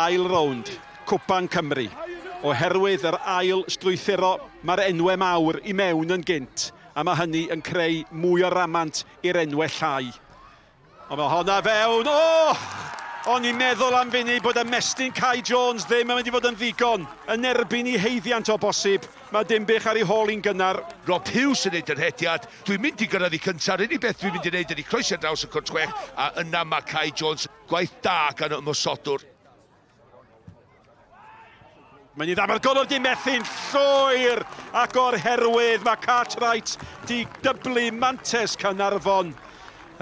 Ail rownd, Cwpan Cymru. Oherwydd yr ail strwythuro, mae'r enwau mawr I mewn yn gynt. A mae hynny yn creu mwy o ramant i'r enwau llai. Ond mae honna fewn, O'n i'n meddwl am fyny bod ymestyn Kai Jones ddim yn mynd I fod yn ddigon. Yn erbyn I heiddiant o bosib, mae Dinbych ar ei hôl i'n gynnar. Rob Hughes yn neud yr hediad. Dwi'n mynd I gyrraedd I cyntaf. Yr unig beth dwi'n mynd I neud ydy croeso draws y cwrt chwech. A yna mae Kai Jones gwaith da gan ymosodwr. Mae'n I ddamar Di methu'n llwyr ac o'r herwydd mae Cartwright di dyblu mantes Cynarfon.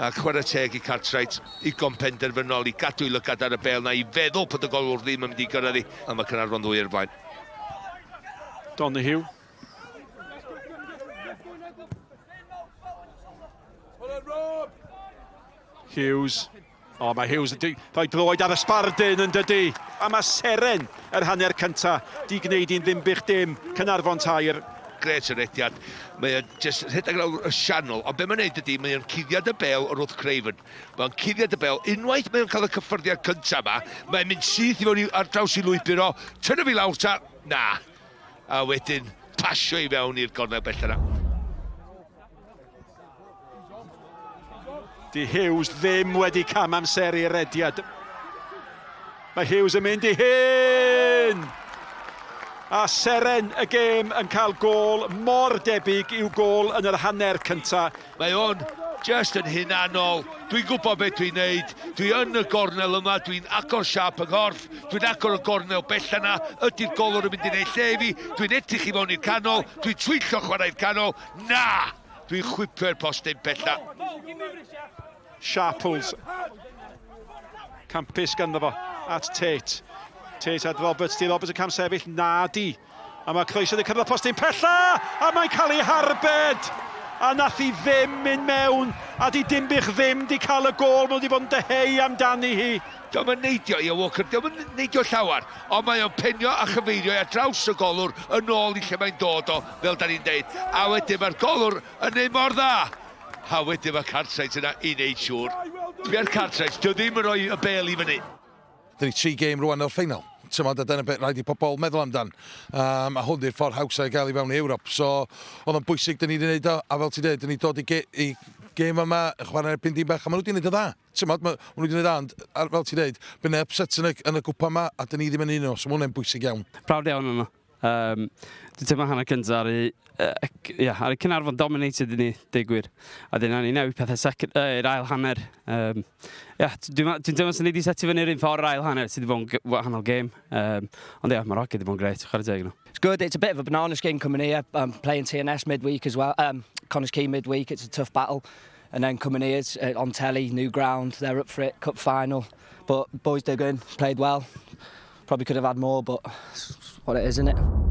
A chwarae teg I Cartwright I gompenderfynol I gadw I lygad ar y bel na I feddwl bod y golwr ddim yn mynd I gyrraedd I a mae Cynarfon ddwy i'r blaen. Donahue. Hughes. Mae Hughes yn rhoi droed ar y sbardyn yn dydy. A mae Seren yr hanner cynta di gwneud i'n Dinbych dim Cynarfon tair. Gret yr hediad. Mae o'n just rhedeg lawr y sianol, ond be mae'n neud ydy, mae o'n cuddiad y bel o'r wrth Craven. Mae'n cuddiad y bel, unwaith mae o'n cael y cyffyrddiad cyntaf yma, mae'n mynd syth I fewn ar draws I lwybr o, tynnu fi lawr ta, na. A wedyn, pasio I fewn i'r gornel bell yna. Di Hughes ddim wedi cam amser i'r hediad. Mae Hughes yn mynd I hyn! A Seren y gêm yn cael gôl mor debyg i'w gôl yn yr hanner cynta. Mae o'n just yn hunanol. Dwi'n gwybod beth dwi'n neud. Dwi yn y gornel yma, dwi'n agor siap yng nghorff. Dwi'n agor y gornel bell yna. Ydy'r golwr yn mynd I neud lle fi. Dwi'n edrych I fewn i'r canol. Dwi'n twyllo chwarae'r canol. Na! Dwi'n chwipio'r postyn bella. Sharples. Campus ganddo fo at Tate. Tate at Roberts, di Roberts yn cam sefyll, na di. A mae croeso wedi cyrraedd postyn pella, a mae'n cael ei harbed. A nath I ddim mynd mewn, a di Dinbych ddim di cael y gôl, mae wedi bod yn deheu amdani hi. Diolch yn neidio I Walker, diolch yn neidio llawar, ond mae o'n penio a chyfeirio ar draws y golwr yn ôl I lle mae'n dod o, fel da ni'n deud. A wedyn mae'r golwr yn neud mor dda. A wedyn mae Cartwright yna I neud siŵr. Dwi'n Cartwright, dio ddim yn rhoi y bel I fyny. Dyna 3 gêm rwan o'r ffeinal. Tymod, a dyna beth rhaid I pobl meddwl amdan. A hwn i'r ffordd hawsa I gael I fewn I Ewrop. So, oedd o'n bwysig dyn ni wedi gwneud o, a fel ti dweud, dyn ni dod I gêm yma, chwarae'r pin dim bach, a maen nhw wedi gwneud o dda. Tymod, maen nhw wedi gwneud o dda, fel ti dweud, bydd upset yn y gwpa yma, a dyn ni ddim yn un o, so mae hwnna'n bwysig iawn. Prawd iawn yno. Dwi'n teimlo hanner cyntaf ar y Cynarfon dominated I ni, digwyr. A dyna ni newid pethau i'r ail hanner. Dwi'n teimlo sy'n ni wedi setio fyny yr un ffordd ail hanner sydd wedi bod yn wahanol gêm. Ond mae'r Rocket wedi bod yn greit, chwarae teg nhw. It's good. It's a bit of a banana skin coming here. Playing TNS midweek as well. Connah's Quay midweek. It's a tough battle. And then coming here on telly, new ground. They're up for it, cup final. But boys did good, played well. Probably could have had more, but it's what it is, isn't it?